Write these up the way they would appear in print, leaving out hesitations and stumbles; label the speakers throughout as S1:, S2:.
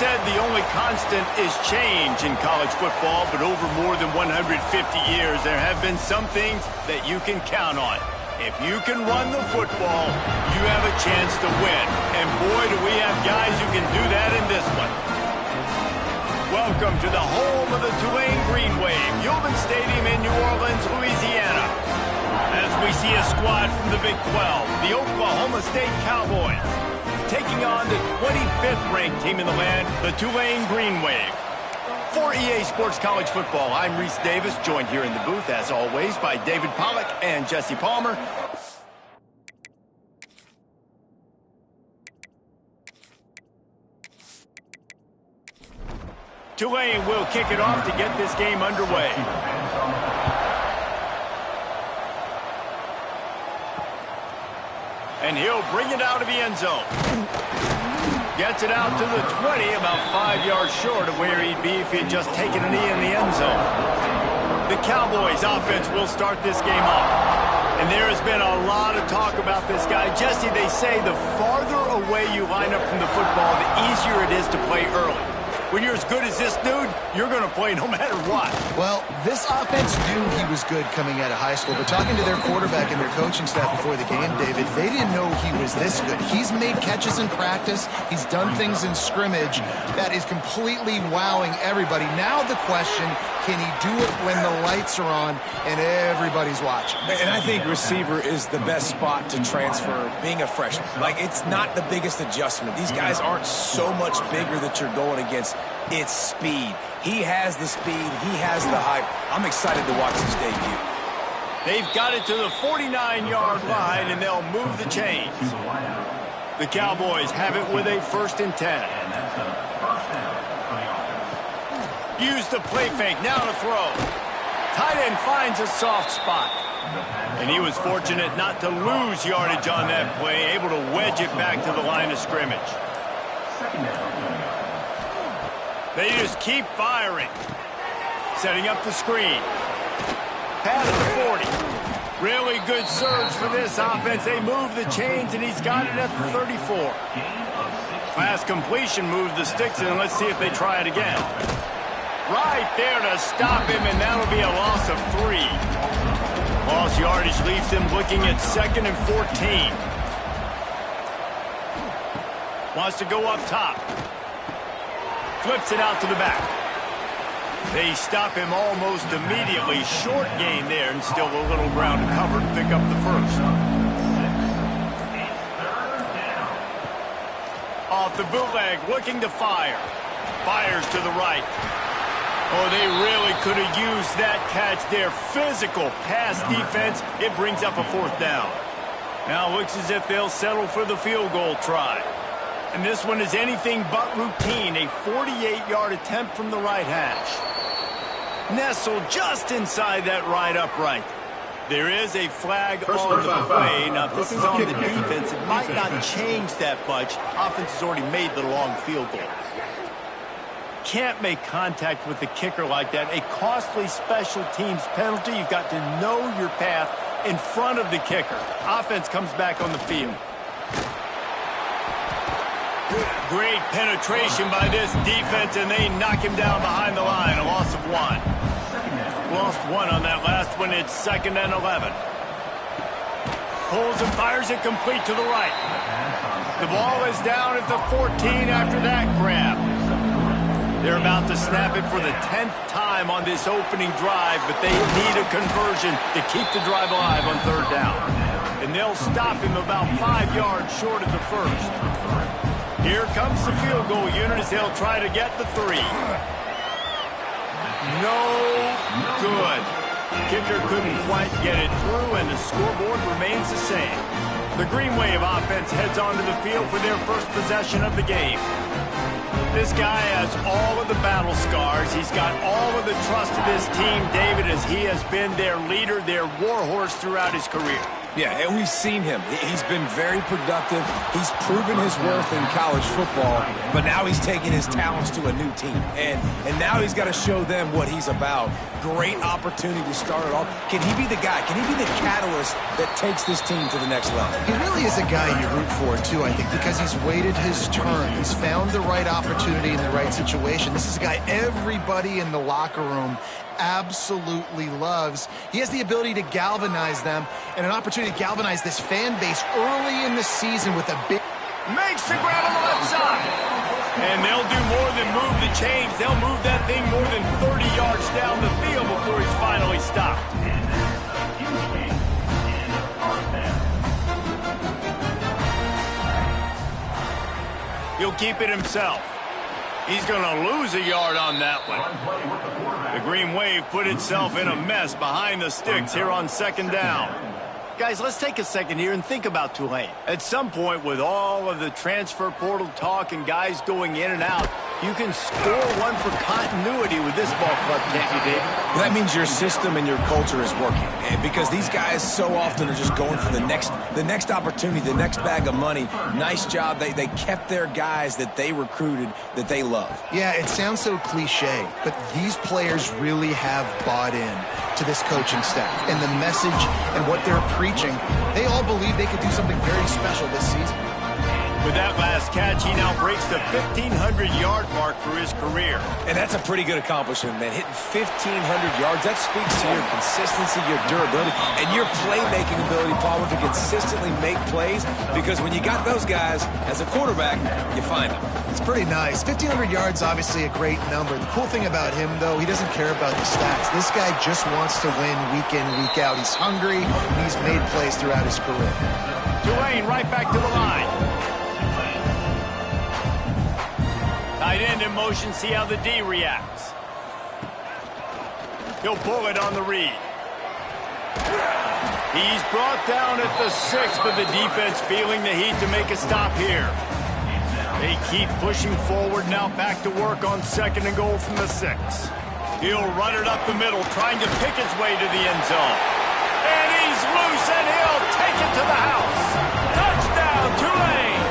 S1: said the only constant is change in college football, but over more than 150 years, there have been some things that you can count on. If you can run the football, you have a chance to win. And boy, do we have guys who can do that in this one. Welcome to the home of the Tulane Green Wave, Euban Stadium in New Orleans, Louisiana. As we see a squad from the Big 12, the Oklahoma State Cowboys, taking on the 25th ranked team in the land, the Tulane Green Wave. For EA Sports College Football, I'm Reese Davis, joined here in the booth, as always, by David Pollack and Jesse Palmer. Tulane will kick it off to get this game underway. And he'll bring it out of the end zone. Gets it out to the 20, about 5 yards short of where he'd be if he had just taken a knee in the end zone. The Cowboys offense will start this game off. And there has been a lot of talk about this guy. Jesse, they say the farther away you line up from the football, the easier it is to play early. When you're as good as this dude, you're going to play no matter what.
S2: Well, this offense knew he was good coming out of high school, but talking to their quarterback and their coaching staff before the game, David, they didn't know he was this good. He's made catches in practice. He's done things in scrimmage that is completely wowing everybody. Now the question, can he do it when the lights are on and everybody's watching?
S3: And I think receiver is the best spot to transfer being a freshman. Like, it's not the biggest adjustment. These guys aren't so much bigger that you're going against. It's speed. He has the speed. He has the hype. I'm excited to watch his debut.
S1: They've got it to the 49-yard line, and they'll move the chains. The Cowboys have it with a 1st and 10. Use the play fake. Now to throw. Tight end finds a soft spot. And he was fortunate not to lose yardage on that play, able to wedge it back to the line of scrimmage. They just keep firing. Setting up the screen. Past the 40. Really good surge for this offense. They move the chains, and he's got it at the 34. Pass completion moves the sticks in. Let's see if they try it again. Right there to stop him, and that'll be a loss of 3. Lost yardage leaves them looking at 2nd and 14. Wants to go up top. Flips it out to the back. They stop him almost immediately. Short gain there, and still a little ground to cover to pick up the 1st. Off the bootleg, looking to fire. Fires to the right. Oh, they really could have used that catch there. Physical pass defense. It brings up a 4th down. Now looks as if they'll settle for the field goal try. And this one is anything but routine. A 48-yard attempt from the right hash. Nestled just inside that right upright. There is a flag on the play. Now, if this is on the defense, it might not change that much. Offense has already made the long field goal. Can't make contact with the kicker like that. A costly special teams penalty. You've got to know your path in front of the kicker. Offense comes back on the field. Great penetration by this defense, and they knock him down behind the line. A loss of 1. Lost 1 on that last one. It's 2nd and 11. Pulls and fires it complete to the right. The ball is down at the 14 after that grab. They're about to snap it for the 10th time on this opening drive, but they need a conversion to keep the drive alive on 3rd down. And they'll stop him about 5 yards short of the 1st. Here comes the field goal unit as they'll try to get the 3. No good. Kicker couldn't quite get it through, and the scoreboard remains the same. The Green Wave offense heads onto the field for their 1st possession of the game. This guy has all of the battle scars. He's got all of the trust of this team, David, as he has been their leader, their warhorse throughout his career.
S3: Yeah, and we've seen him. He's been very productive. He's proven his worth in college football, but now he's taking his talents to a new team. And now he's got to show them what he's about. Great opportunity to start it off. Can he be the guy? Can he be the catalyst that takes this team to the next level?
S2: He really is a guy you root for, too, I think, because he's waited his turn. He's found the right opportunity in the right situation. This is a guy everybody in the locker room absolutely loves. He has the ability to galvanize them and an opportunity to galvanize this fan base early in the season with a big...
S1: Makes the grab on the left side. And they'll do more than move the chains. They'll move that thing more than 30 yards down the field before he's finally stopped. He'll keep it himself. He's going to lose a yard on that one. The Green Wave put itself in a mess behind the sticks here on second down. Guys, let's take a second here and think about Tulane. At some point, with all of the transfer portal talk and guys going in and out, you can score one for continuity with this ball club, can't you, Dave?
S3: That means your system and your culture is working. And because these guys so often are just going for the next opportunity, the next bag of money. Nice job. They kept their guys that they recruited, that they love.
S2: Yeah, it sounds so cliche, but these players really have bought in to this coaching staff and the message and what they're preaching. They all believe they could do something very special this season.
S1: With that last catch, he now breaks the 1,500-yard mark for his career.
S3: And that's a pretty good accomplishment, man. Hitting 1,500 yards, that speaks to your consistency, your durability, and your playmaking ability, Paul, to consistently make plays. Because when you got those guys as a quarterback, you find them.
S2: It's pretty nice. 1,500 yards, obviously a great number. The cool thing about him, though, he doesn't care about the stats. This guy just wants to win week in, week out. He's hungry, and he's made plays throughout his career.
S1: Tulane right back to the line. Tight end in motion, see how the D reacts. He'll pull it on the read. He's brought down at the 6, but the defense feeling the heat to make a stop here. They keep pushing forward, now back to work on second and goal from the 6. He'll run it up the middle, trying to pick his way to the end zone. And he's loose, and he'll take it to the house. Touchdown, Tulane!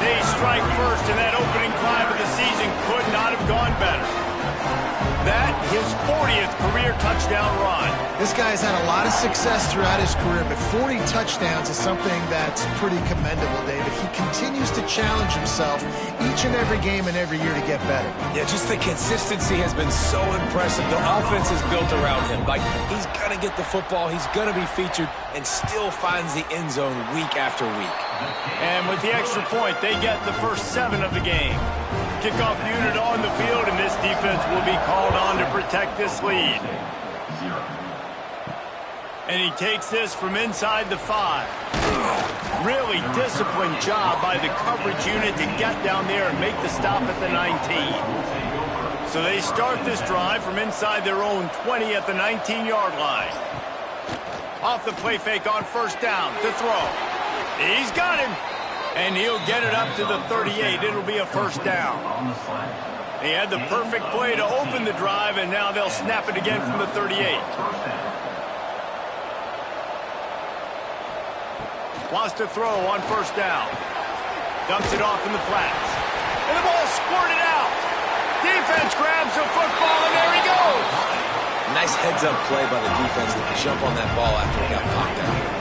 S1: They strike first, and that opening drive of the season could not have gone better. That, his 40th career touchdown run.
S2: This guy's had a lot of success throughout his career, but 40 touchdowns is something that's pretty commendable, David. He continues to challenge himself each and every game and every year to get better.
S3: Yeah, just the consistency has been so impressive. The offense is built around him. Like, he's going to get the football, he's going to be featured, and still finds the end zone week after week.
S1: And with the extra point, they get the first 7 of the game. Kickoff unit on the field, and this defense will be called on to protect this lead. And he takes this from inside the 5. Really disciplined job by the coverage unit to get down there and make the stop at the 19. So they start this drive from inside their own 20 at the 19-yard line. Off the play fake on first down to throw. He's got him. And he'll get it up to the 38. It'll be a first down. He had the perfect play to open the drive, and now they'll snap it again from the 38. Wants to throw on first down. Dumps it off in the flats. And the ball squirted out. Defense grabs the football, and there he goes.
S3: Nice heads-up play by the defense to jump on that ball after it got popped out.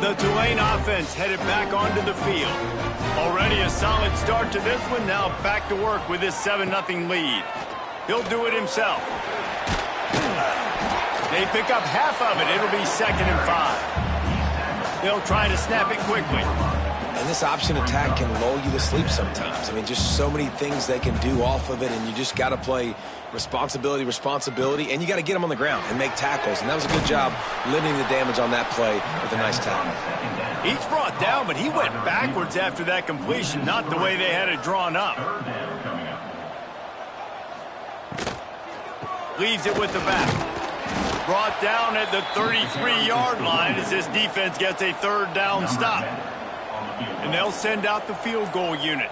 S1: The Tulane offense headed back onto the field. Already a solid start to this one. Now back to work with this 7-0 lead. He'll do it himself. They pick up half of it. It'll be 2nd and 5. They'll try to snap it quickly.
S3: And this option attack can lull you to sleep sometimes. I mean, just so many things they can do off of it, and you just got to play responsibility, and you got to get them on the ground and make tackles. And that was a good job limiting the damage on that play with a nice tackle.
S1: He's brought down, but he went backwards after that completion, not the way they had it drawn up. Leaves it with the back. Brought down at the 33-yard line as this defense gets a third down stop. And they'll send out the field goal unit.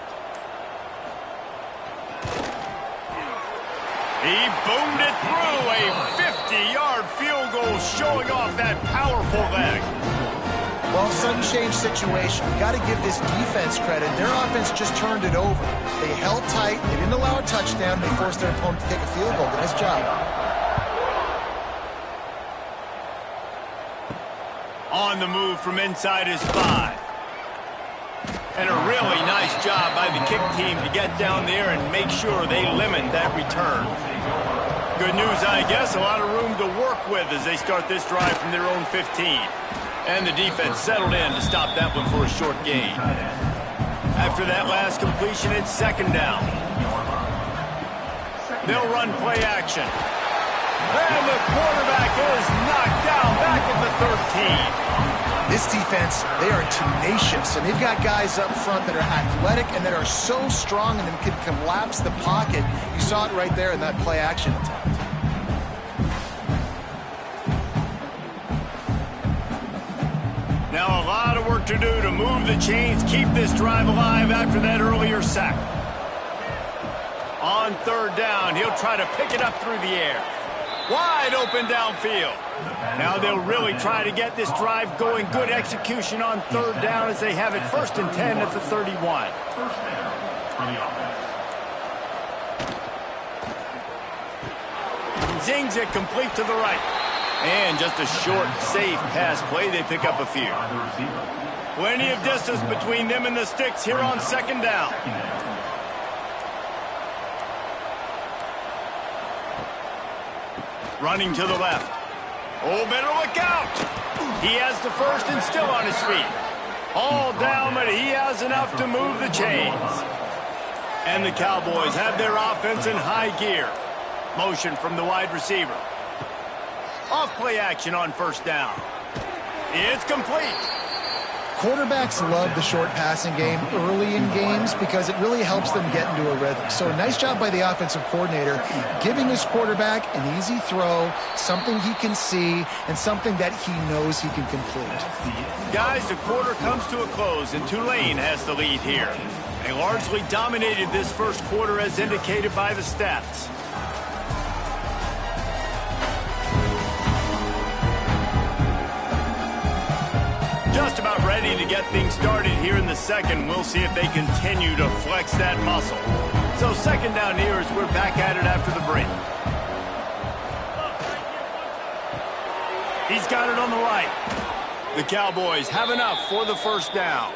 S1: He boomed it through a 50-yard field goal, showing off that powerful leg.
S2: Well, sudden change situation. Got to give this defense credit. Their offense just turned it over. They held tight. They didn't allow a touchdown. They forced their opponent to take a field goal. Nice job.
S1: On the move from inside his 5. And a really nice job by the kick team to get down there and make sure they limit that return. Good news, I guess, a lot of room to work with as they start this drive from their own 15. And the defense settled in to stop that one for a short gain. After that last completion, it's second down. They'll run play action. And the quarterback is knocked down back at the 13.
S2: This defense, they are tenacious, and they've got guys up front that are athletic and that are so strong and can collapse the pocket. You saw it right there in that play action attempt.
S1: Now a lot of work to do to move the chains, keep this drive alive after that earlier sack. On third down, he'll try to pick it up through the air. Wide open downfield. Now they'll really try to get this drive going. Good execution on third down as they have it 1st and 10 at the 31. Zings it complete to the right. And just a short, safe pass play. They pick up a few. Plenty of distance between them and the sticks here on second down. Running to the left. Oh, better look out. He has the first and still on his feet. All down, but he has enough to move the chains. And the Cowboys have their offense in high gear. Motion from the wide receiver. Off play action on first down. It's complete.
S2: Quarterbacks love the short passing game early in games because it really helps them get into a rhythm. So nice job by the offensive coordinator giving his quarterback an easy throw, something he can see, and something that he knows he can complete.
S1: Guys, the quarter comes to a close, and Tulane has the lead here. They largely dominated this first quarter as indicated by the stats. Just about ready to get things started here in the second. We'll see if they continue to flex that muscle. So second down here as we're back at it after the break. He's got it on the right. The Cowboys have enough for the first down.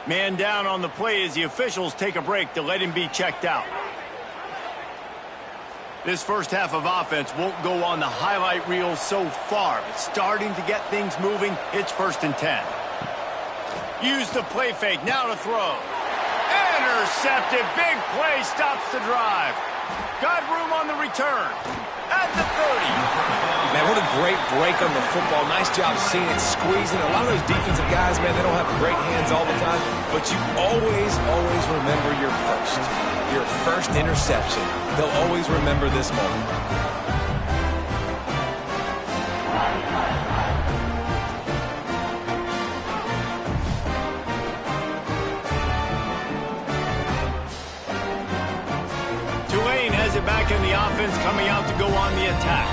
S1: Man down on the play as the officials take a break to let him be checked out. This first half of offense won't go on the highlight reel so far, but starting to get things moving, it's 1st and 10. Use the play fake, now to throw. Intercepted, big play, stops the drive. Got room on the return. At the 30.
S3: Man, what a great break on the football. Nice job seeing it, squeezing. A lot of those defensive guys, man, they don't have great hands all the time, but you always remember your first interception. They'll always remember this moment.
S1: Tulane has it back in the offense, coming out to go on the attack.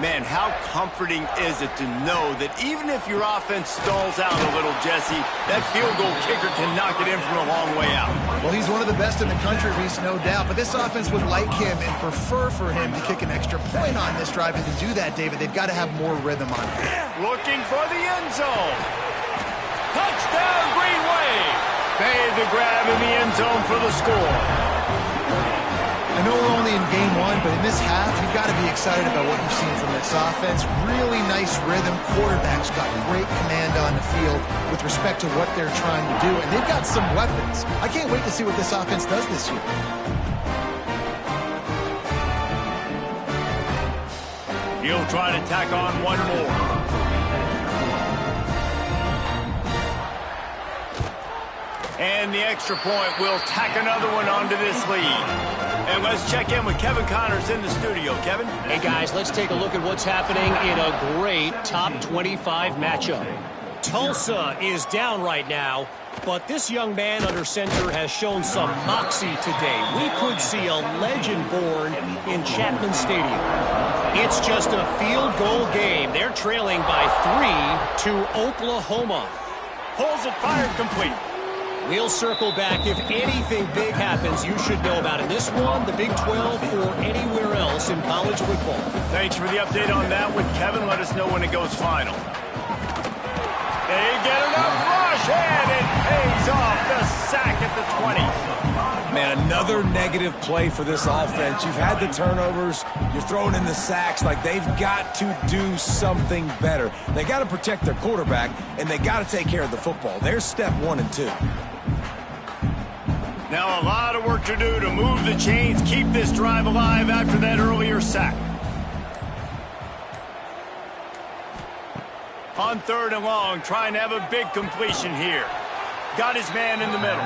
S1: Man, how comforting is it to know that even if your offense stalls out a little, Jesse, that field goal kicker can knock it in from a long way out.
S2: Well, he's one of the best in the country, Reese, no doubt. But this offense would like him and prefer for him to kick an extra point on this drive. And to do that, David, they've got to have more rhythm on it.
S1: Looking for the end zone. Touchdown, Green Wave. Made the grab in the end zone for the score.
S2: I know we're only in game one, but in this half, you've got to be excited about what you've seen from this offense. Really nice rhythm. Quarterback's got great command on the field with respect to what they're trying to do, and they've got some weapons. I can't wait to see what this offense does this year.
S1: He'll try to tack on one more. And the extra point will tack another one onto this lead. And let's check in with Kevin Connors in the studio. Kevin?
S4: Hey, guys, let's take a look at what's happening in a great top 25 matchup. Tulsa is down right now, but this young man under center has shown some moxie today. We could see a legend born in Chapman Stadium. It's just a field goal game. They're trailing by 3 to Oklahoma.
S1: Holes it fired complete.
S4: We'll circle back. If anything big happens, you should know about it. This one, the Big 12, or anywhere else in college football.
S1: Thanks for the update on that one, Kevin. Let us know when it goes final. They get enough rush, and it pays off. The sack at the 20.
S3: Man, another negative play for this offense. You've had the turnovers. You're throwing in the sacks. Like, they've got to do something better. They got to protect their quarterback, and they got to take care of the football. There's step 1 and 2.
S1: Now a lot of work to do to move the chains, keep this drive alive after that earlier sack. On 3rd and long, trying to have a big completion here. Got his man in the middle.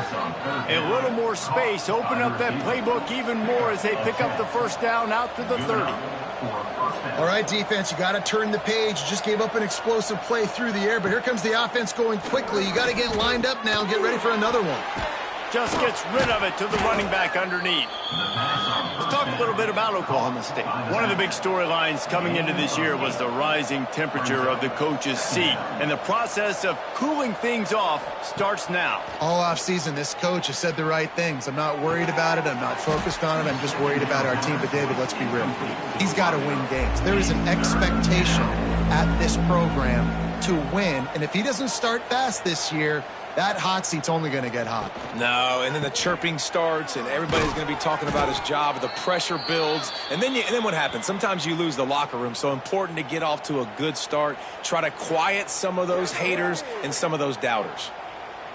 S1: A little more space, open up that playbook even more as they pick up the first down out to the 30.
S2: All right, defense, you got to turn the page. You just gave up an explosive play through the air, but here comes the offense going quickly. You got to get lined up now and get ready for another one.
S1: Just gets rid of it to the running back underneath. Let's talk a little bit about Oklahoma State. One of the big storylines coming into this year was the rising temperature of the coach's seat. And the process of cooling things off starts now.
S2: All offseason, this coach has said the right things. I'm not worried about it. I'm not focused on it. I'm just worried about our team. But, David, let's be real. He's got to win games. There is an expectation at this program to win. And if he doesn't start fast this year, that hot seat's only going to get hot.
S3: No, and then the chirping starts, and everybody's going to be talking about his job. The pressure builds, and then what happens? Sometimes you lose the locker room. So important to get off to a good start. Try to quiet some of those haters and some of those doubters.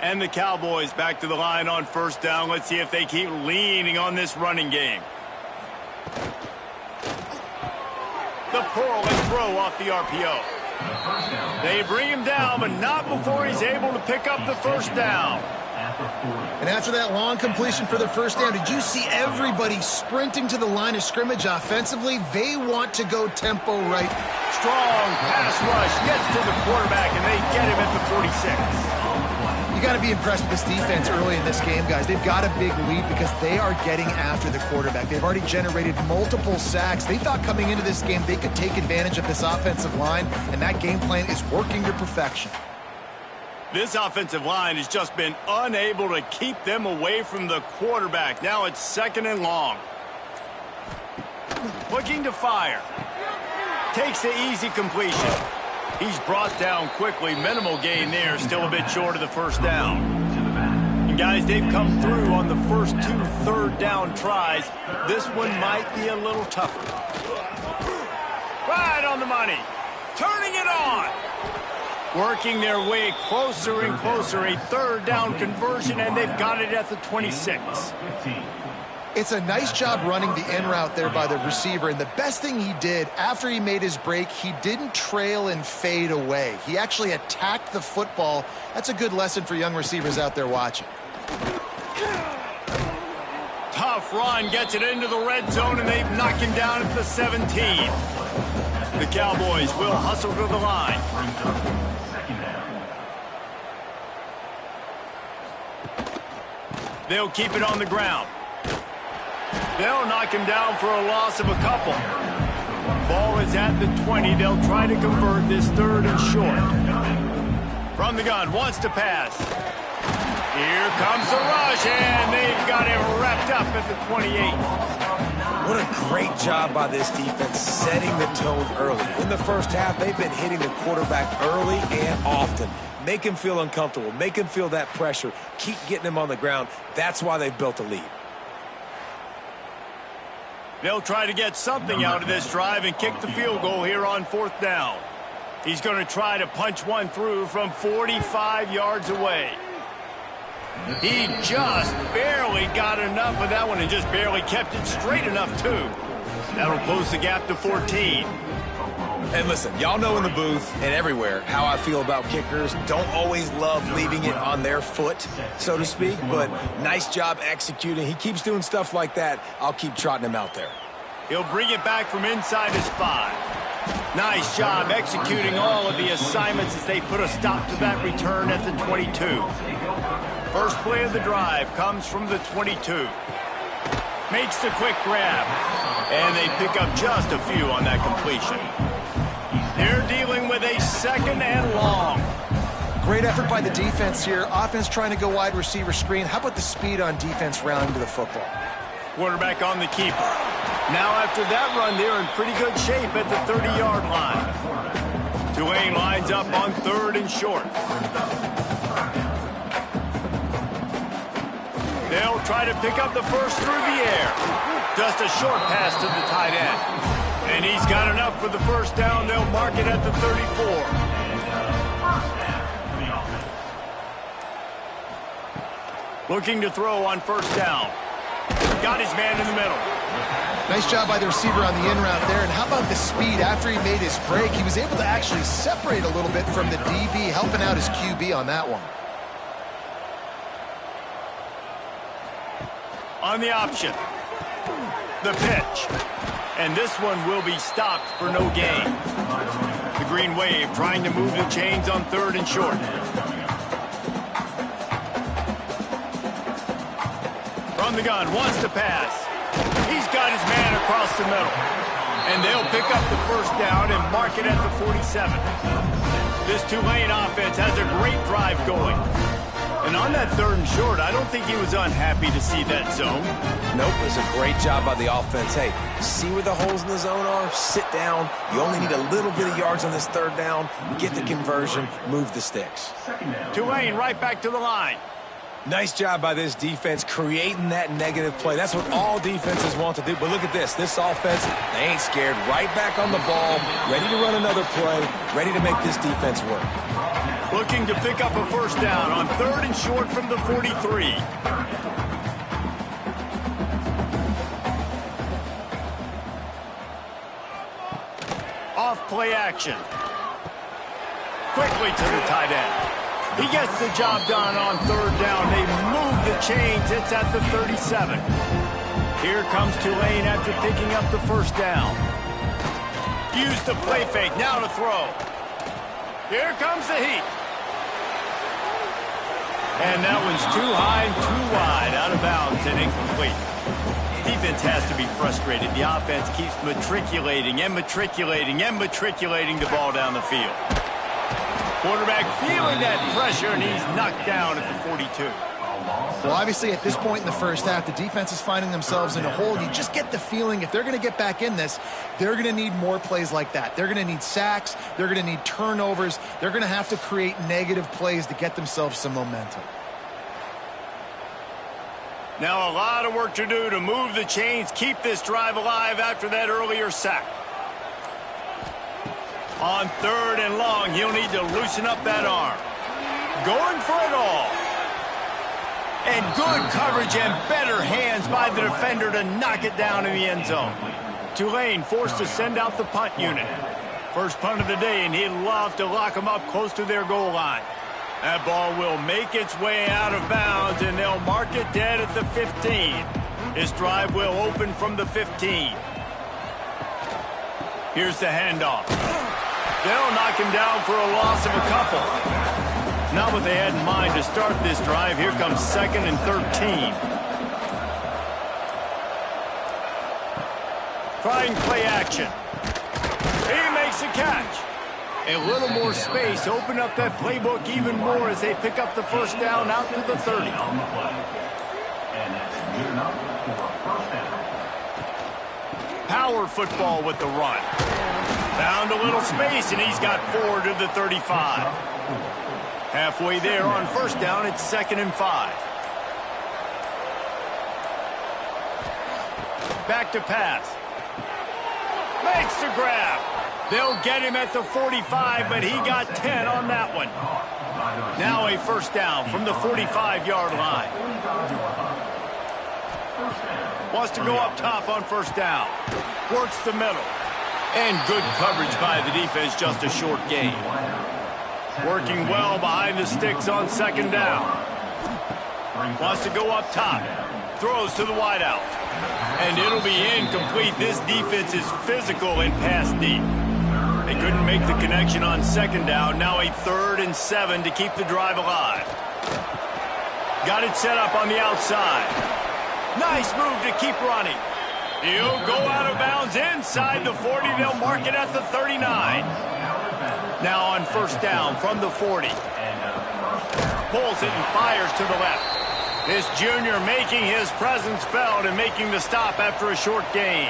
S1: And the Cowboys back to the line on 1st down. Let's see if they keep leaning on this running game. The pull and throw off the RPO. They bring him down, but not before he's able to pick up the first down.
S2: And after that long completion for the first down, did you see everybody sprinting to the line of scrimmage offensively? They want to go tempo right.
S1: Strong pass rush gets to the quarterback, and they get him at the 46.
S2: You got to be impressed with this defense early in this game, guys. They've got a big lead because they are getting after the quarterback. They've already generated multiple sacks. They thought coming into this game they could take advantage of this offensive line, and that game plan is working to perfection.
S1: This offensive line has just been unable to keep them away from the quarterback. Now it's 2nd and long. Looking to fire. Takes the easy completion. He's brought down quickly. Minimal gain there. Still a bit short of the first down. And guys, they've come through on the first 2 3rd down tries. This one might be a little tougher. Right on the money. Turning it on. Working their way closer and closer. A 3rd down conversion, and they've got it at the 26.
S2: It's a nice job running the in route there by the receiver, and the best thing he did after he made his break, he didn't trail and fade away. He actually attacked the football. That's a good lesson for young receivers out there watching.
S1: Tough run, gets it into the red zone, and they've knocked him down at the 17. The Cowboys will hustle to the line. They'll keep it on the ground. They'll knock him down for a loss of a couple. Ball is at the 20. They'll try to convert this 3rd and short. From the gun, wants to pass. Here comes the rush, and they've got him wrapped up at the 28.
S3: What a great job by this defense setting the tone early. In the first half, they've been hitting the quarterback early and often. Make him feel uncomfortable. Make him feel that pressure. Keep getting him on the ground. That's why they've built a lead.
S1: They'll try to get something out of this drive and kick the field goal here on 4th down. He's going to try to punch one through from 45 yards away. He just barely got enough of that one and just barely kept it straight enough, too. That'll close the gap to 14.
S3: And listen, y'all know in the booth and everywhere how I feel about kickers. Don't always love leaving it on their foot, so to speak, but nice job executing. He keeps doing stuff like that. I'll keep trotting him out there.
S1: He'll bring it back from inside his 5. Nice job executing all of the assignments as they put a stop to that return at the 22. First play of the drive comes from the 22. Makes the quick grab. And they pick up just a few on that completion. They're dealing with a 2nd and long.
S2: Great effort by the defense here. Offense trying to go wide receiver screen. How about the speed on defense rounding to the football?
S1: Quarterback on the keeper. Now after that run, they're in pretty good shape at the 30-yard line. Tulane lines up on 3rd and short. They'll try to pick up the first through the air. Just a short pass to the tight end. And he's got enough for the first down. They'll mark it at the 34. Looking to throw on first down. Got his man in the middle.
S2: Nice job by the receiver on the in route there. And how about the speed after he made his break? He was able to actually separate a little bit from the DB, helping out his QB on that one.
S1: On the option. The pitch. And this one will be stopped for no gain. The Green Wave trying to move the chains on 3rd and short. From the gun, wants to pass. He's got his man across the middle. And they'll pick up the first down and mark it at the 47. This Tulane offense has a great drive going. And on that 3rd and short, I don't think he was unhappy to see that zone.
S3: Nope, it was a great job by the offense. Hey, see where the holes in the zone are? Sit down. You only need a little bit of yards on this 3rd down. Get the conversion, move the sticks.
S1: Tulane right back to the line.
S3: Nice job by this defense creating that negative play. That's what all defenses want to do. But look at this. This offense, they ain't scared. Right back on the ball, ready to run another play, ready to make this defense work.
S1: Looking to pick up a first down on 3rd and short from the 43. Off play action. Quickly to the tight end. He gets the job done on 3rd down. They move the chains. It's at the 37. Here comes Tulane after picking up the first down. Use the play fake. Now to throw. Here comes the heat. And that one's too high and too wide, out of bounds and incomplete. Defense has to be frustrated. The offense keeps matriculating and matriculating and matriculating the ball down the field. Quarterback feeling that pressure, and he's knocked down at the 42.
S2: Well, obviously, at this point in the first half, the defense is finding themselves in a hole. You just get the feeling if they're going to get back in this, they're going to need more plays like that. They're going to need sacks. They're going to need turnovers. They're going to have to create negative plays to get themselves some momentum.
S1: Now a lot of work to do to move the chains, keep this drive alive after that earlier sack. On 3rd and long, he'll need to loosen up that arm. Going for it all. And good coverage and better hands by the defender to knock it down in the end zone. Tulane forced to send out the punt unit. First punt of the day, and he'd love to lock them up close to their goal line. That ball will make its way out of bounds, and they'll mark it dead at the 15. This drive will open from the 15. Here's the handoff. They'll knock him down for a loss of a couple. Not what they had in mind to start this drive. Here comes 2nd and 13. Trying play action. He makes a catch. A little more space. Open up that playbook even more as they pick up the first down out to the 30. Power football with the run. Found a little space, and he's got 4 to the 35. Halfway there on first down, it's 2nd and 5. Back to pass. Makes the grab. They'll get him at the 45, but he got 10 on that one. Now a first down from the 45-yard line. Wants to go up top on first down. Works the middle. And good coverage by the defense, just a short gain. Working well behind the sticks on second down. Wants to go up top. Throws to the wideout. And it'll be incomplete. This defense is physical and pass deep. They couldn't make the connection on second down. Now a 3rd and 7 to keep the drive alive. Got it set up on the outside. Nice move to keep running. He'll go out of bounds inside the 40. They'll mark it at the 39. Now on first down from the 40. Pulls it and fires to the left. This junior making his presence felt and making the stop after a short gain.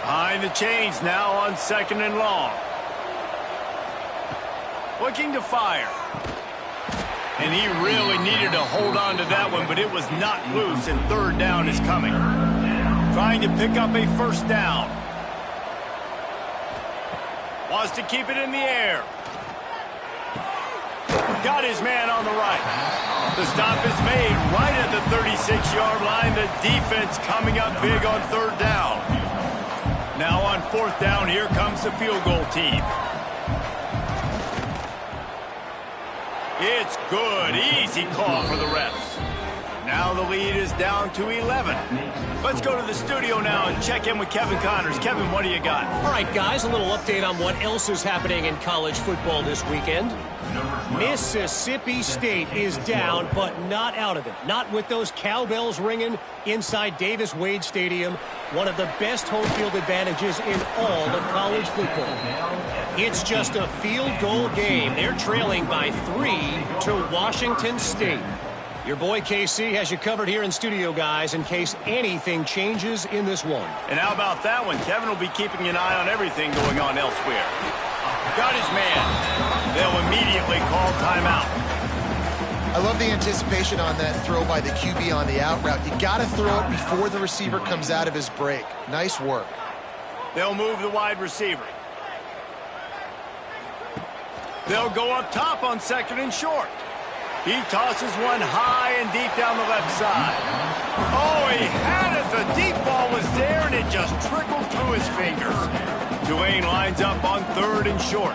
S1: Behind the chains now on 2nd and long. Looking to fire. And he really needed to hold on to that one, but it was not loose, and 3rd down is coming. Trying to pick up a first down. Wants to keep it in the air. Got his man on the right. The stop is made right at the 36-yard line. The defense coming up big on 3rd down. Now on 4th down, here comes the field goal team. It's good. Easy call for the refs. Now the lead is down to 11. Let's go to the studio now and check in with Kevin Connors. Kevin, what do you got?
S4: All right, guys, a little update on what else is happening in college football this weekend. Mississippi State is down, but not out of it. Not with those cowbells ringing inside Davis-Wade Stadium, one of the best home field advantages in all of college football. It's just a field goal game. They're trailing by 3 to Washington State. Your boy KC has you covered here in studio, guys, in case anything changes in this one.
S1: And how about that one? Kevin will be keeping an eye on everything going on elsewhere. Got his man. They'll immediately call timeout.
S2: I love the anticipation on that throw by the QB on the out route. You got to throw it before the receiver comes out of his break. Nice work.
S1: They'll move the wide receiver. They'll go up top on 2nd and short. He tosses one high and deep down the left side. Oh, he had it. The deep ball was there, and it just trickled through his fingers. Tulane lines up on 3rd and short.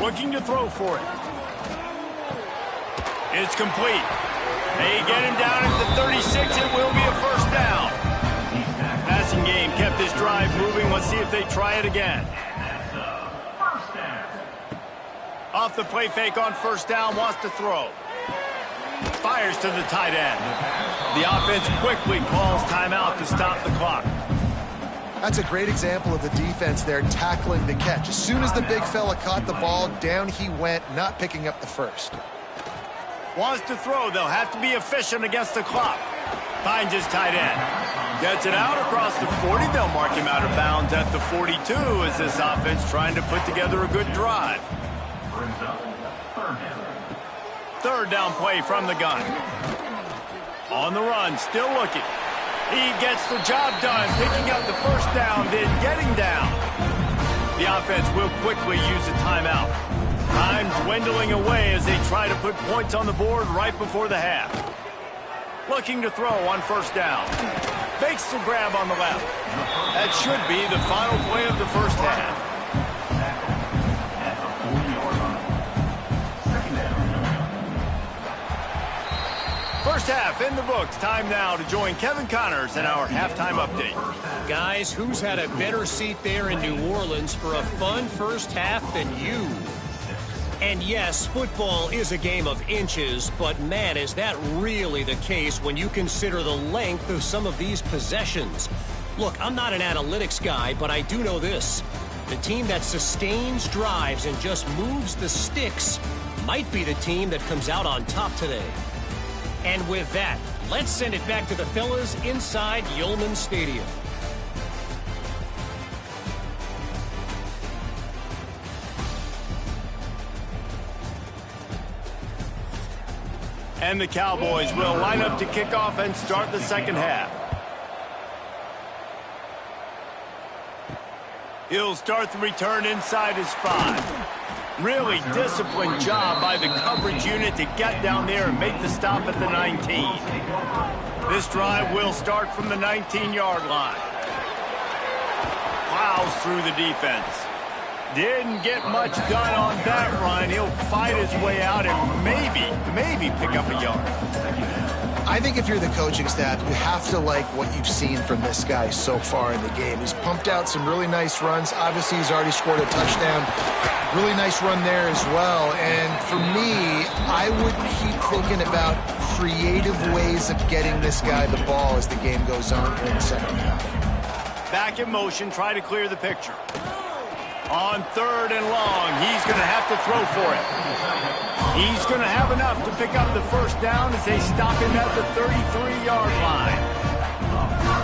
S1: Looking to throw for it. It's complete. They get him down at the 36. It will be a first down. Passing game kept this drive moving. Let's see if they try it again. Off the play fake on first down, wants to throw. Fires to the tight end. The offense quickly calls timeout to stop the clock.
S2: That's a great example of the defense there tackling the catch. As soon as the big fella caught the ball, down he went, not picking up the first.
S1: Wants to throw. They'll have to be efficient against the clock. Finds his tight end. Gets it out across the 40. They'll mark him out of bounds at the 42 as this offense trying to put together a good drive. 3rd down play from the gun. On the run, still looking. He gets the job done, picking up the first down, then getting down. The offense will quickly use a timeout. Time dwindling away as they try to put points on the board right before the half. Looking to throw on first down. Makes the grab on the left. That should be the final play of the first half. First half in the books. Time now to join Kevin Connors in our halftime update.
S4: Guys, who's had a better seat there in New Orleans for a fun first half than you? And yes, football is a game of inches, but man, is that really the case when you consider the length of some of these possessions. Look, I'm not an analytics guy, but I do know this. The team that sustains drives and just moves the sticks might be the team that comes out on top today. And with that, let's send it back to the fellas inside Yulman Stadium.
S1: And the Cowboys will line up to kick off and start the second half. He'll start the return inside his 5. Really disciplined job by the coverage unit to get down there and make the stop at the 19. This drive will start from the 19-yard line. plows through the defense. Didn't get much done on that run. He'll fight his way out and maybe pick up a yard.
S2: I think if you're the coaching staff, you have to like what you've seen from this guy so far in the game. He's pumped out some really nice runs. Obviously, he's already scored a touchdown. Really nice run there as well. And for me, I would keep thinking about creative ways of getting this guy the ball as the game goes on here in the second half.
S1: Back in motion, try to clear the picture. On 3rd and long, he's going to have to throw for it. He's going to have enough to pick up the first down as they stop him at the 33-yard line.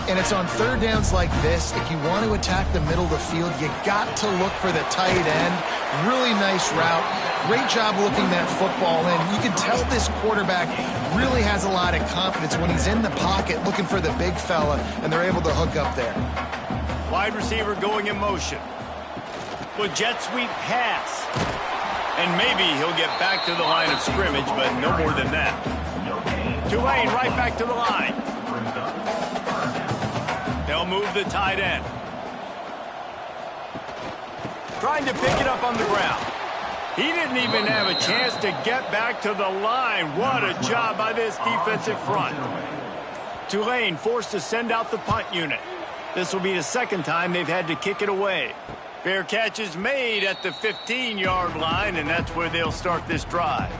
S2: And it's on 3rd downs like this. If you want to attack the middle of the field, you got to look for the tight end. Really nice route. Great job looking that football in. You can tell this quarterback really has a lot of confidence when he's in the pocket looking for the big fella, and they're able to hook up there.
S1: Wide receiver going in motion. With jet sweep pass. And maybe he'll get back to the line of scrimmage, but no more than that. Tulane right back to the line. They'll move the tight end. Trying to pick it up on the ground. He didn't even have a chance to get back to the line. What a job by this defensive front. Tulane forced to send out the punt unit. This will be the second time they've had to kick it away. Fair catch is made at the 15-yard line, and that's where they'll start this drive.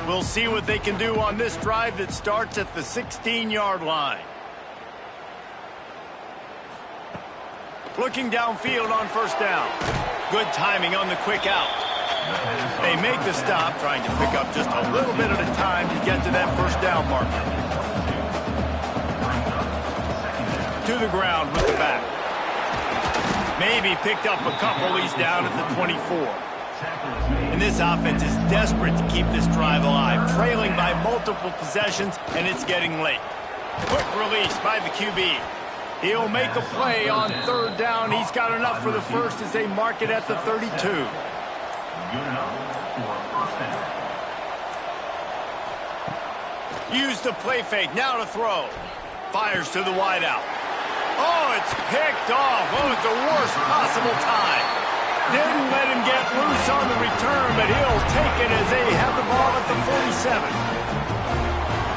S1: We'll see what they can do on this drive that starts at the 16-yard line. Looking downfield on 1st down. Good timing on the quick out. They make the stop, trying to pick up just a little bit at a time to get to that 1st down marker. To the ground with the back. Maybe picked up a couple. He's down at the 24. And this offense is desperate to keep this drive alive, trailing by multiple possessions, and it's getting late. Quick release by the QB. He'll make a play on 3rd down. He's got enough for the first as they mark it at the 32. Use the play fake. Now to throw. Fires to the wideout. Oh, it's picked off. Oh, at the worst possible time. Didn't let him get loose on the return, but he'll take it as they have the ball at the 47.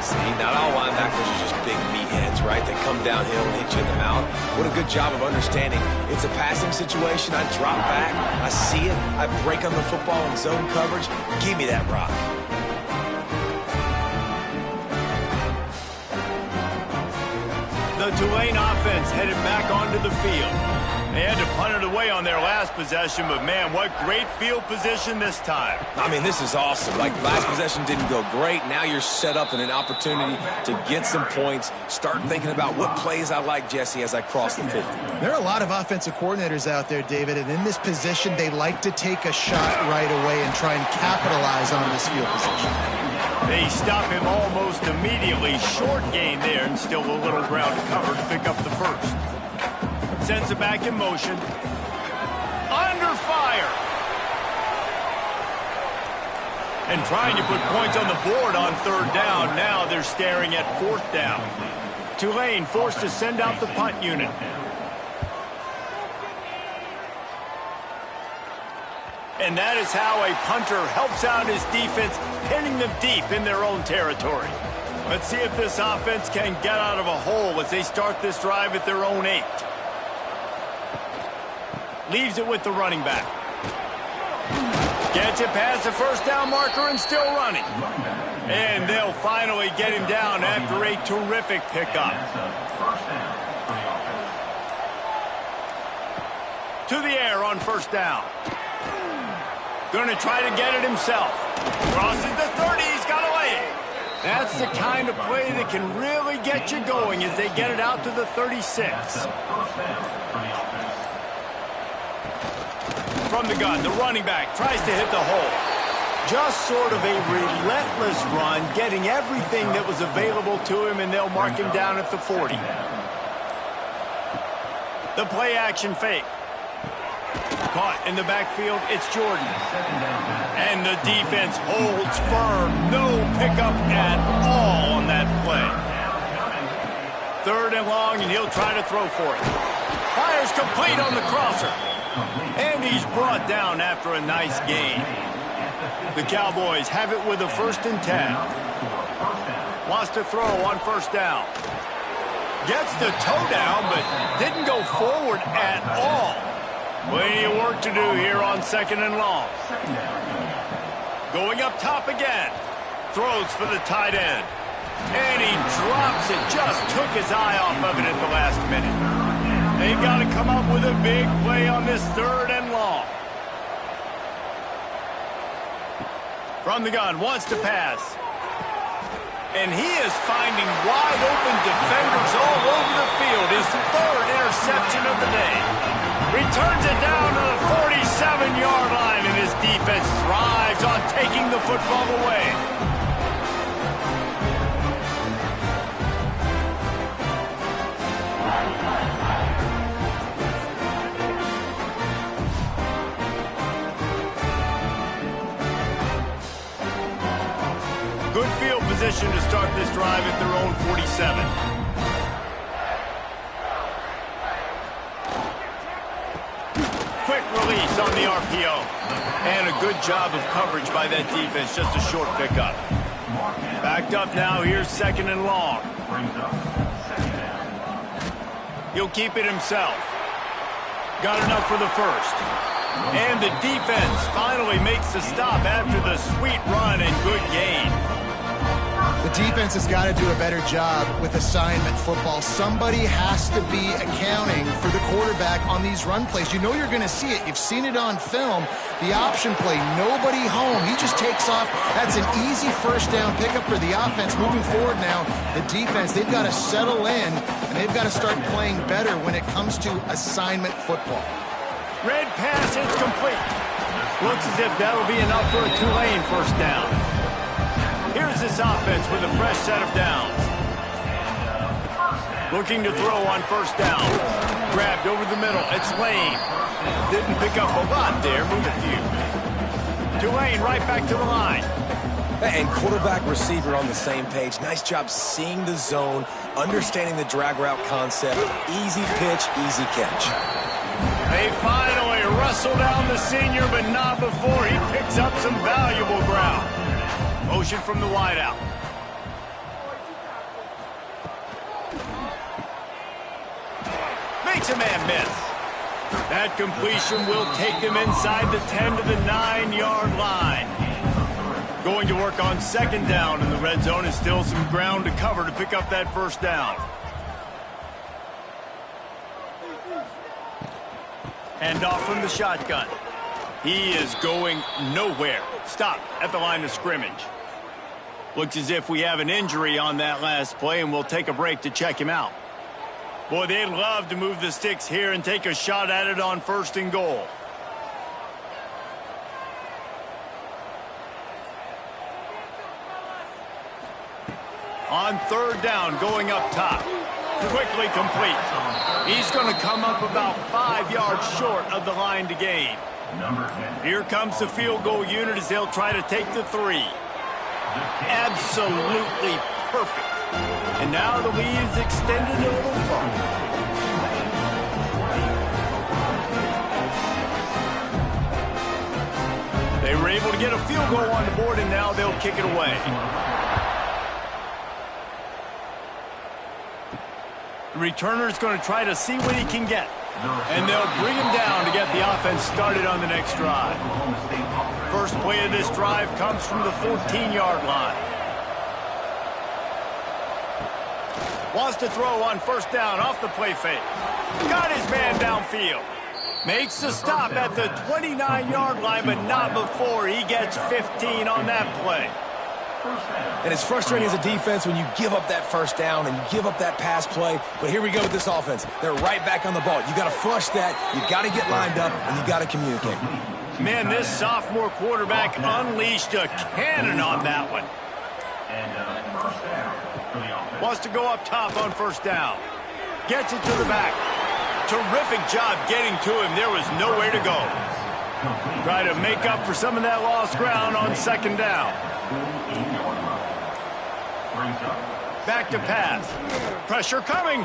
S3: See, not all linebackers are just big meatheads, right? They come downhill and hit you in the mouth. What a good job of understanding. It's a passing situation. I drop back. I see it. I break on the football in zone coverage. Give me that rock.
S1: The Tulane offense headed back onto the field. They had to punt it away on their last possession, but man, what great field position this time.
S3: I mean, this is awesome. Like, last possession didn't go great. Now you're set up in an opportunity to get some points. Start thinking about what plays I like, Jesse, as I cross the 50.
S2: There are a lot of offensive coordinators out there, David, and in this position, they like to take a shot right away and try and capitalize on this field position.
S1: They stop him almost immediately. Short gain there, and still a little ground to cover to pick up the first. Sends it back in motion. Under fire. And trying to put points on the board on 3rd down. Now they're staring at 4th down. Tulane forced to send out the punt unit. And that is how a punter helps out his defense, pinning them deep in their own territory. Let's see if this offense can get out of a hole as they start this drive at their own 8. Leaves it with the running back. Gets it past the 1st down marker and still running. And they'll finally get him down after a terrific pickup. To the air on 1st down. Going to try to get it himself. Crosses the 30. He's got away. That's the kind of play that can really get you going as they get it out to the 36. From the gun, the running back tries to hit the hole. Just sort of a relentless run, getting everything that was available to him, and they'll mark him down at the 40. The play action fake. Caught in the backfield, it's Jordan. And the defense holds firm. No pickup at all on that play. 3rd and long, and he'll try to throw for it. Fires complete on the crosser. And he's brought down after a nice gain. The Cowboys have it with a 1st and 10. Wants to throw on 1st down. Gets the toe down, but didn't go forward at all. Plenty of work to do here on 2nd and long. Going up top again. Throws for the tight end. And he drops it. Just took his eye off of it at the last minute. They've got to come up with a big play on this 3rd and long. From the gun, wants to pass. And he is finding wide open defenders all over the field. His 3rd interception of the day. Returns it down to the 47-yard line, and his defense thrives on taking the football away. Good field position to start this drive at their own 47. Quick release on the RPO. And a good job of coverage by that defense. Just a short pickup. Backed up now. Here's 2nd and long. He'll keep it himself. Got enough for the 1st. And the defense finally makes the stop after the sweet run and good gain.
S2: The defense has got to do a better job with assignment football. Somebody has to be accounting for the quarterback on these run plays. You know you're going to see it. You've seen it on film. The option play, nobody home. He just takes off. That's an easy 1st down pickup for the offense. Moving forward now, the defense, they've got to settle in, and they've got to start playing better when it comes to assignment football.
S1: Red pass is complete. Looks as if that'll be enough for a Tulane 1st down. Here's this offense with a fresh set of downs. Looking to throw on 1st down. Grabbed over the middle. It's Lane. Didn't pick up a lot there. Move a few. Tulane right back to the line.
S3: And quarterback receiver on the same page. Nice job seeing the zone, understanding the drag route concept. Easy pitch, easy catch.
S1: They finally wrestle down the senior, but not before he picks up some valuable ground. Motion from the wideout. Makes a man miss. That completion will take them inside the 10 to the 9-yard line. Going to work on 2nd down in the red zone, and still some ground to cover to pick up that 1st down. Hand off from the shotgun. He is going nowhere. Stop at the line of scrimmage. Looks as if we have an injury on that last play, and we'll take a break to check him out. Boy, they'd love to move the sticks here and take a shot at it on 1st and goal. On 3rd down, going up top. Quickly complete. He's going to come up about 5 yards short of the line to gain. Here comes the field goal unit as they'll try to take the 3. Absolutely perfect. And now the lead is extended a little further. They were able to get a field goal on the board, and now they'll kick it away. The returner's going to try to see what he can get. And they'll bring him down to get the offense started on the next drive. First play of this drive comes from the 14-yard line. Wants to throw on 1st down off the play fake. Got his man downfield. Makes the stop at the 29-yard line, but not before he gets 15 on that play.
S3: And it's frustrating as a defense when you give up that 1st down and you give up that pass play. But here we go with this offense. They're right back on the ball. You got to flush that. You got to get lined up, and you got to communicate.
S1: Man, this sophomore quarterback unleashed a cannon on that one. Wants to go up top on 1st down. Gets it to the back. Terrific job getting to him. There was nowhere to go. Try to make up for some of that lost ground on 2nd down. Back to pass. Pressure coming.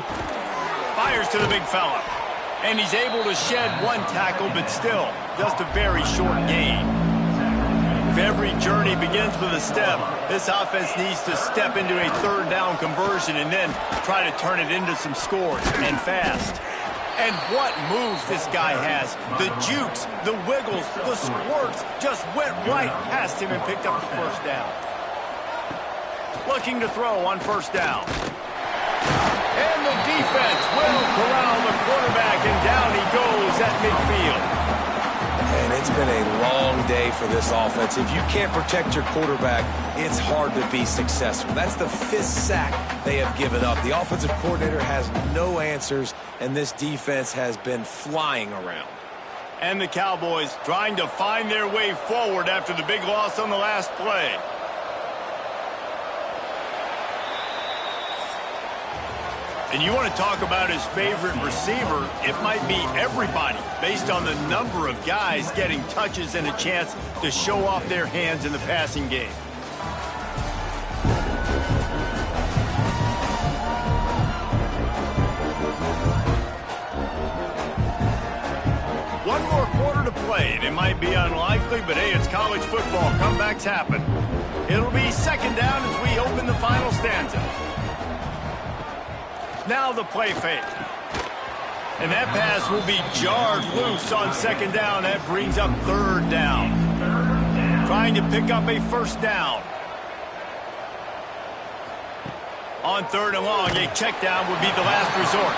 S1: Fires to the big fella. And he's able to shed one tackle, but still, just a very short gain. If every journey begins with a step, this offense needs to step into a third down conversion and then try to turn it into some scores, and fast. And what moves this guy has. The jukes, the wiggles, the squirts just went right past him and picked up the first down. Looking to throw on first down. And the defense will corral the quarterback, and down he goes at midfield.
S3: And it's been a long day for this offense. If you can't protect your quarterback, it's hard to be successful. That's the 5th sack they have given up. The offensive coordinator has no answers, and this defense has been flying around.
S1: And the Cowboys trying to find their way forward after the big loss on the last play. And you want to talk about his favorite receiver, it might be everybody based on the number of guys getting touches and a chance to show off their hands in the passing game. One more quarter to play, and it might be unlikely, but hey, it's college football. Comebacks happen. It'll be second down as we open the final stanza. Now the play fake. And that pass will be jarred loose on second down. That brings up third down. Trying to pick up a first down. On third and long, a check down would be the last resort.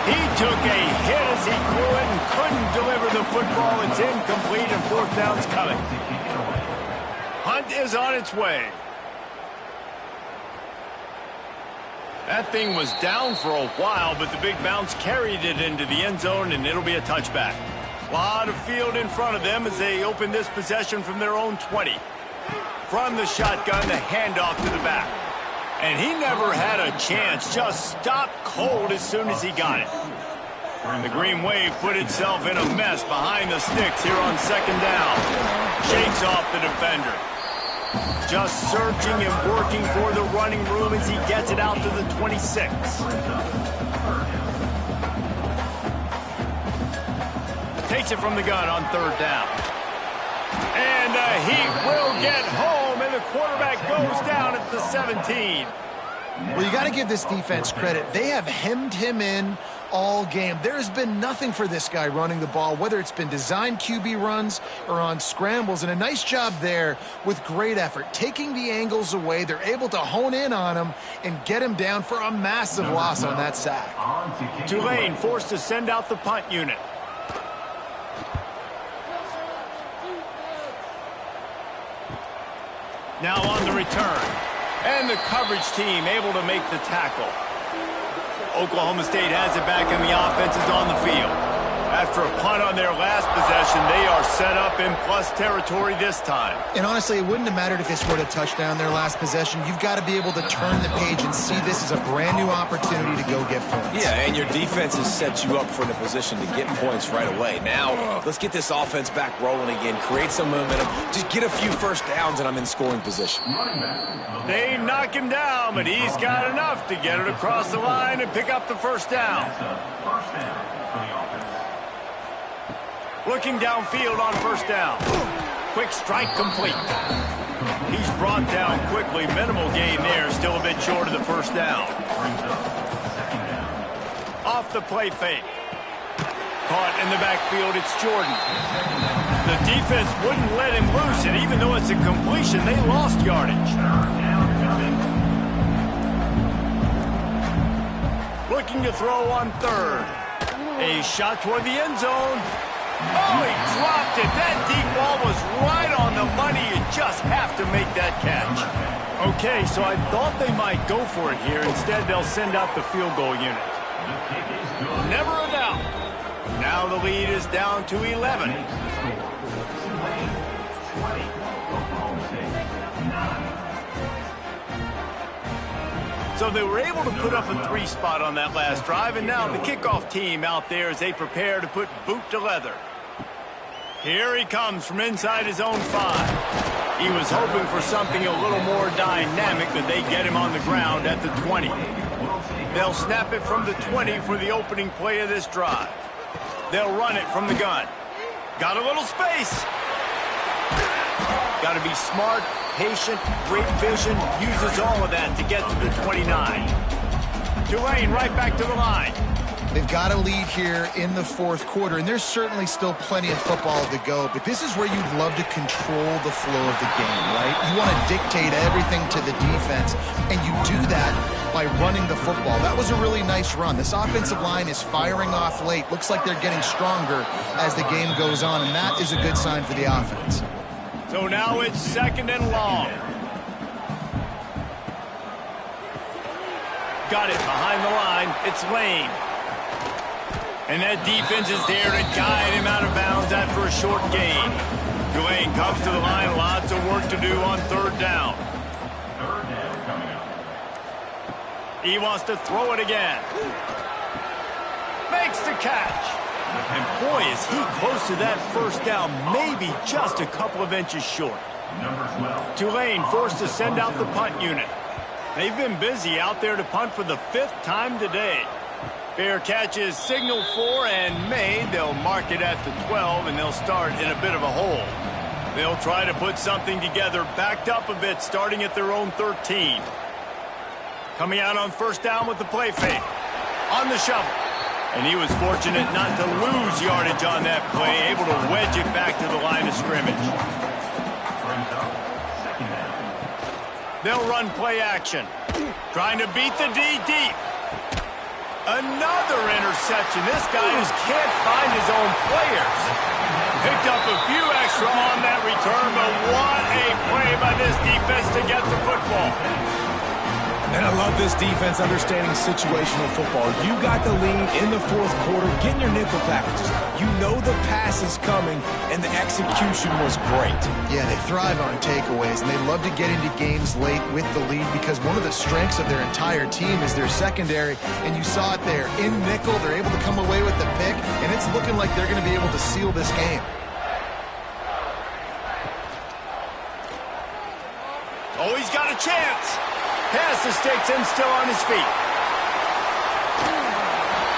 S1: He took a hit as he threw it and couldn't deliver the football. It's incomplete, and fourth down's coming. Hunt is on its way. That thing was down for a while, but the big bounce carried it into the end zone, and it'll be a touchback. A lot of field in front of them as they open this possession from their own 20. From the shotgun, the handoff to the back. And he never had a chance, just stopped cold as soon as he got it. The Green Wave put itself in a mess behind the sticks here on second down. Shakes off the defender. Just searching and working for the running room as he gets it out to the 26. Takes it from the gun on third down. And he will get home, and the quarterback goes down at the 17.
S2: Well, you got to give this defense credit. They have hemmed him in all game. There has been nothing for this guy running the ball, whether it's been designed QB runs or on scrambles, and a nice job there with great effort. Taking the angles away, they're able to hone in on him and get him down for a massive loss on that sack.
S1: Tulane forced to send out the punt unit. Now on the return. And the coverage team able to make the tackle. Oklahoma State has it back, and the offense is on the field. After a punt on their last possession, they are set up in plus territory this time.
S2: And honestly, it wouldn't have mattered if they scored a touchdown their last possession. You've got to be able to turn the page and see this as a brand new opportunity to go get points.
S3: Yeah, and your defense has set you up for the position to get points right away. Now, let's get this offense back rolling again, create some momentum, just get a few first downs, and I'm in scoring position.
S1: They knock him down, but he's got enough to get it across the line and pick up the first down. Looking downfield on first down. Quick strike complete. He's brought down quickly. Minimal gain there. Still a bit short of the first down. Off the play fake. Caught in the backfield. It's Jordan. The defense wouldn't let him loose, and even though it's a completion, they lost yardage. Looking to throw on third. A shot toward the end zone. Oh, he dropped it. That deep ball was right on the money. You just have to make that catch. Okay, so I thought they might go for it here. Instead, they'll send out the field goal unit. Never a doubt. Now the lead is down to 11. So they were able to put up a 3 spot on that last drive, and now the kickoff team out there as they prepare to put boot to leather. Here he comes from inside his own 5. He was hoping for something a little more dynamic, but they get him on the ground at the 20. They'll snap it from the 20 for the opening play of this drive. They'll run it from the gun. Got a little space. Got to be smart, patient, great vision. Uses all of that to get to the 29. Tulane right back to the line.
S2: They've got a lead here in the fourth quarter, and there's certainly still plenty of football to go, but this is where you'd love to control the flow of the game, right? You want to dictate everything to the defense, and you do that by running the football. That was a really nice run. This offensive line is firing off late. Looks like they're getting stronger as the game goes on, and that is a good sign for the offense.
S1: So now it's 2nd and long. Got it behind the line. It's Lane. And that defense is there to guide him out of bounds after a short gain. Tulane comes to the line. Lots of work to do on 3rd down. He wants to throw it again. Makes the catch. And boy, is he close to that 1st down, maybe just a couple of inches short. Tulane forced to send out the punt unit. They've been busy out there to punt for the 5th time today. Fair catch is signaled for and made. They'll mark it at the 12, and they'll start in a bit of a hole. They'll try to put something together, backed up a bit, starting at their own 13. Coming out on 1st down with the play fake. On the shovel. And he was fortunate not to lose yardage on that play, able to wedge it back to the line of scrimmage. They'll run play action. Trying to beat the D deep. Another interception. This guy just can't find his own players. Picked up a few extra on that return, but what a play by this defense to get the football.
S3: And I love this defense understanding situational football. You got the lead in the 4th quarter, getting your nickel packages. You know the pass is coming, and the execution was great.
S2: Yeah, they thrive on takeaways, and they love to get into games late with the lead because one of the strengths of their entire team is their secondary, and you saw it there. In nickel, they're able to come away with the pick, and it's looking like they're going to be able to seal this game.
S1: Oh, he's got a chance. Pass mistakes him still on his feet.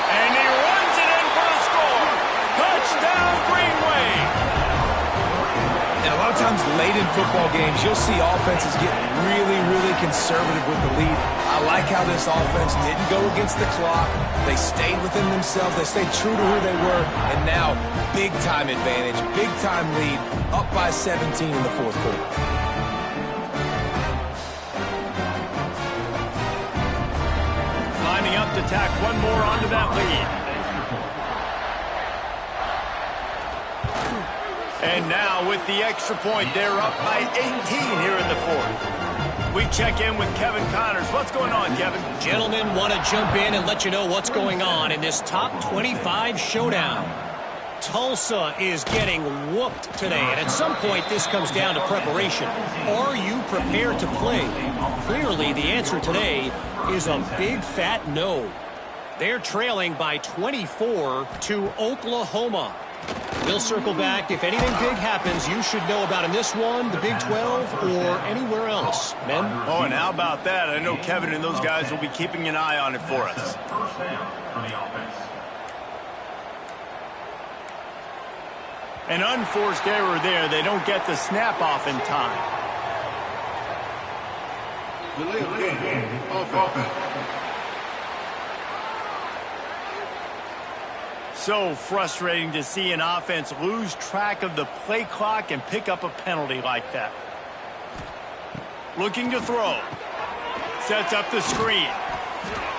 S1: And he runs it in for the score. Touchdown, Green Wave.
S3: And a lot of times late in football games, you'll see offenses get really, really conservative with the lead. I like how this offense didn't go against the clock. They stayed within themselves. They stayed true to who they were. And now, big-time advantage, big-time lead, up by 17 in the 4th quarter.
S1: Lining up to tack one more onto that lead. And now with the extra point, they're up by 18 here in the 4th. We check in with Kevin Connors. What's going on, Kevin?
S4: Gentlemen, want to jump in and let you know what's going on in this top 25 showdown. Tulsa is getting whooped today, and at some point this comes down to preparation. Are you prepared to play? Clearly, the answer today is a big fat no. They're trailing by 24 to Oklahoma. We'll circle back. If anything big happens, you should know about in this one, the Big 12, or anywhere else. Men?
S1: Oh, and how about that? I know Kevin and those guys will be keeping an eye on it for us. An unforced error there. They don't get the snap off in time. So frustrating to see an offense lose track of the play clock and pick up a penalty like that. Looking to throw. Sets up the screen.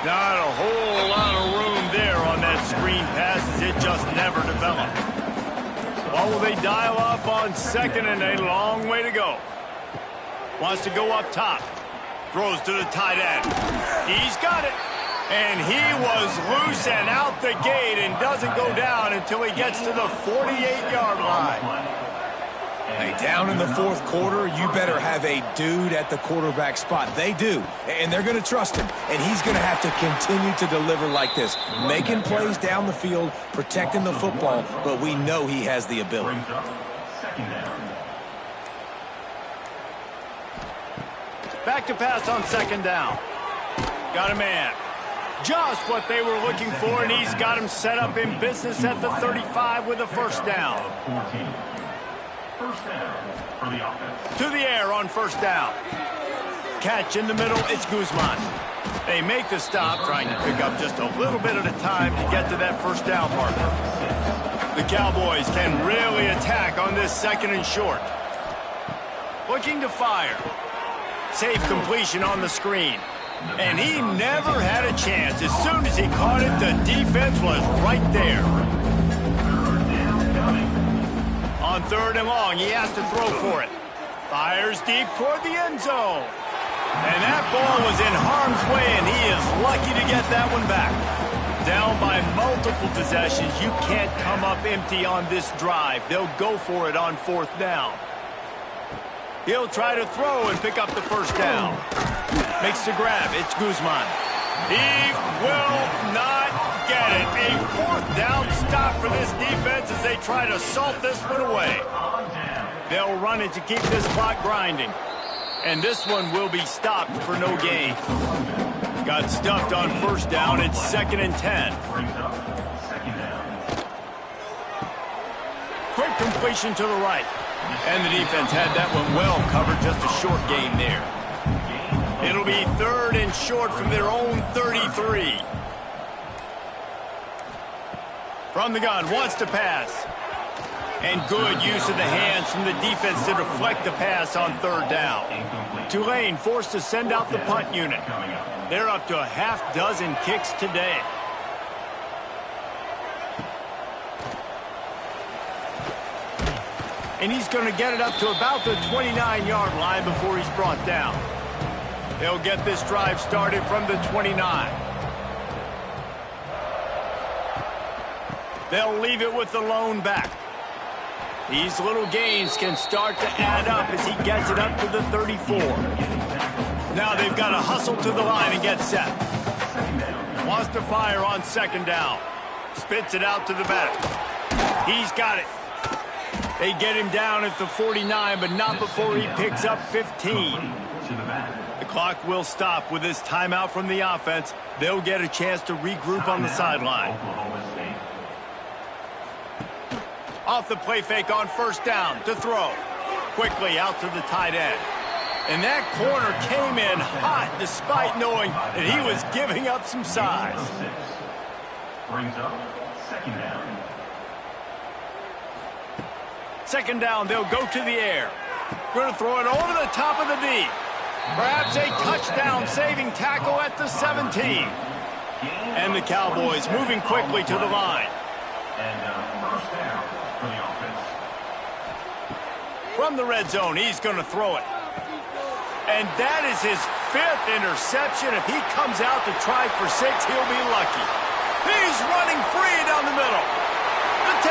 S1: Not a whole lot of room there on that screen pass as it just never developed. What will they dial up on 2nd and a long way to go? Wants to go up top. Throws to the tight end. He's got it. And he was loose and out the gate and doesn't go down until he gets to the 48-yard line.
S3: Hey, down in the 4th quarter, you better have a dude at the quarterback spot. They do, and they're going to trust him. And he's going to have to continue to deliver like this, making plays down the field, protecting the football, but we know he has the ability.
S1: Back to pass on 2nd down. Got a man. Just what they were looking for, and he's got him set up in business at the 35 with a first down.
S5: First down for the offense.
S1: To the air on first down. Catch in the middle, it's Guzman. They make the stop, trying to pick up just a little bit at a time to get to that first down marker. The Cowboys can really attack on this second and short. Looking to fire. Safe completion on the screen. And he never had a chance. As soon as he caught it, the defense was right there. On third and long, he has to throw for it. Fires deep toward the end zone. And that ball was in harm's way, and he is lucky to get that one back. Down by multiple possessions, you can't come up empty on this drive. They'll go for it on fourth down. He'll try to throw and pick up the first down. Makes the grab. It's Guzman. He will not get it. A fourth down stop for this defense as they try to salt this one away. They'll run it to keep this clock grinding. And this one will be stopped for no gain. Got stuffed on first down. It's 2nd and 10. Quick completion to the right. And the defense had that one well covered. Just a short gain there. It'll be 3rd and short from their own 33. From the gun, wants to pass. And good use of the hands from the defense to deflect the pass on 3rd down. Tulane forced to send out the punt unit. They're up to a half dozen kicks today. And he's going to get it up to about the 29-yard line before he's brought down. They'll get this drive started from the 29. They'll leave it with the lone back. These little gains can start to add up as he gets it up to the 34. Now they've got to hustle to the line and get set. Wants to fire on 2nd down. Spits it out to the back. He's got it. They get him down at the 49, but not before he picks up 15. The clock will stop with this timeout from the offense. They'll get a chance to regroup on the sideline. Off the play fake on first down to throw. Quickly out to the tight end. And that corner came in hot despite knowing that he was giving up some size.
S5: Brings up 2nd down.
S1: 2nd down, they'll go to the air. Going to throw it over the top of the D. Perhaps a touchdown-saving tackle at the 17. And the Cowboys moving quickly to the line.
S5: And first down for the offense.
S1: From the red zone, he's going to throw it. And that is his 5th interception. If he comes out to try for 6, he'll be lucky. He's running free down the middle. The 10.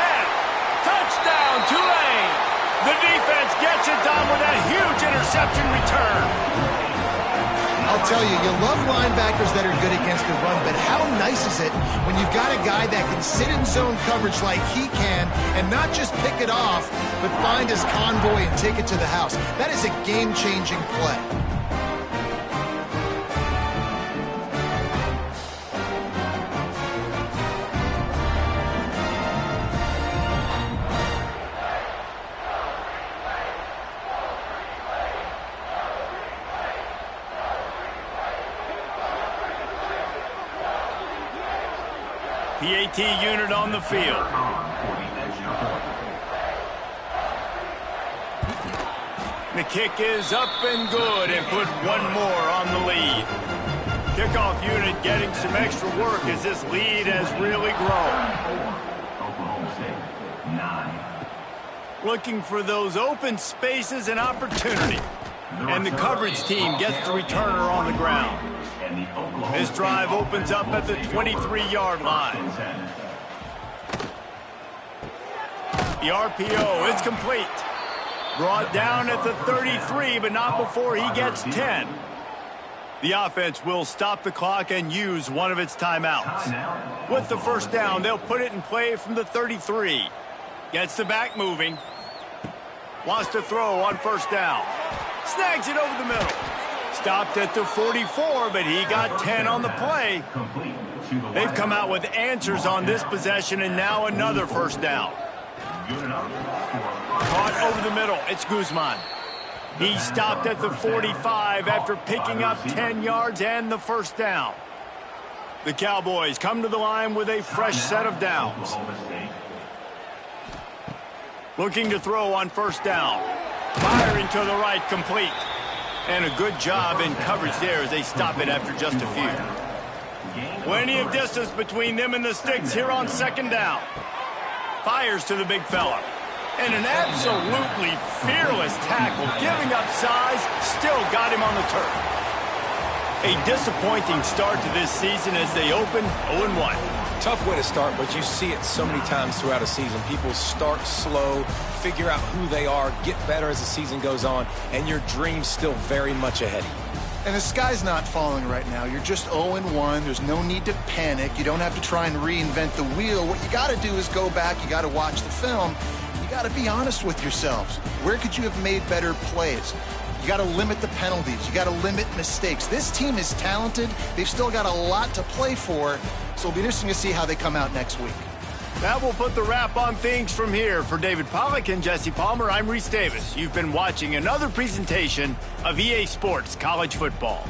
S1: Touchdown, Tulane. The defense gets it done with that huge interception return.
S2: I'll tell you, you love linebackers that are good against the run, but how nice is it when you've got a guy that can sit in zone coverage like he can and not just pick it off, but find his convoy and take it to the house. That is a game-changing play.
S1: PAT unit on the field. The kick is up and good and put one more on the lead. Kickoff unit getting some extra work as this lead has really grown.
S5: Oklahoma State, 9.
S1: Looking for those open spaces and opportunity. And the coverage team gets the returner on the ground. This drive opens up at the 23-yard line. The RPO is complete. Brought down at the 33, but not before he gets 10. The offense will stop the clock and use one of its timeouts. With the first down, they'll put it in play from the 33. Gets the back moving. Wants to throw on first down. Snags it over the middle. Stopped at the 44, but he got 10 on the play. They've come out with answers on this possession, and now another first down. Caught over the middle. It's Guzman. He stopped at the 45 after picking up 10 yards and the first down. The Cowboys come to the line with a fresh set of downs. Looking to throw on first down. Firing to the right, complete. And a good job in coverage there as they stop it after just a few. Plenty of distance between them and the sticks here on second down. Fires to the big fella. And an absolutely fearless tackle, giving up size, still got him on the turf. A disappointing start to this season as they open 0-1.
S3: Tough way to start, but you see it so many times throughout a season. People start slow, figure out who they are, get better as the season goes on, and your dream's still very much ahead of you.
S2: And the sky's not falling right now. You're just 0-1. There's no need to panic. You don't have to try and reinvent the wheel. What you got to do is go back. You got to watch the film. You got to be honest with yourselves. Where could you have made better plays? You got to limit the penalties. You got to limit mistakes. This team is talented. They've still got a lot to play for, so it'll be interesting to see how they come out next week.
S1: That will put the wrap on things from here. For David Pollack and Jesse Palmer, I'm Reese Davis. You've been watching another presentation of EA Sports College Football.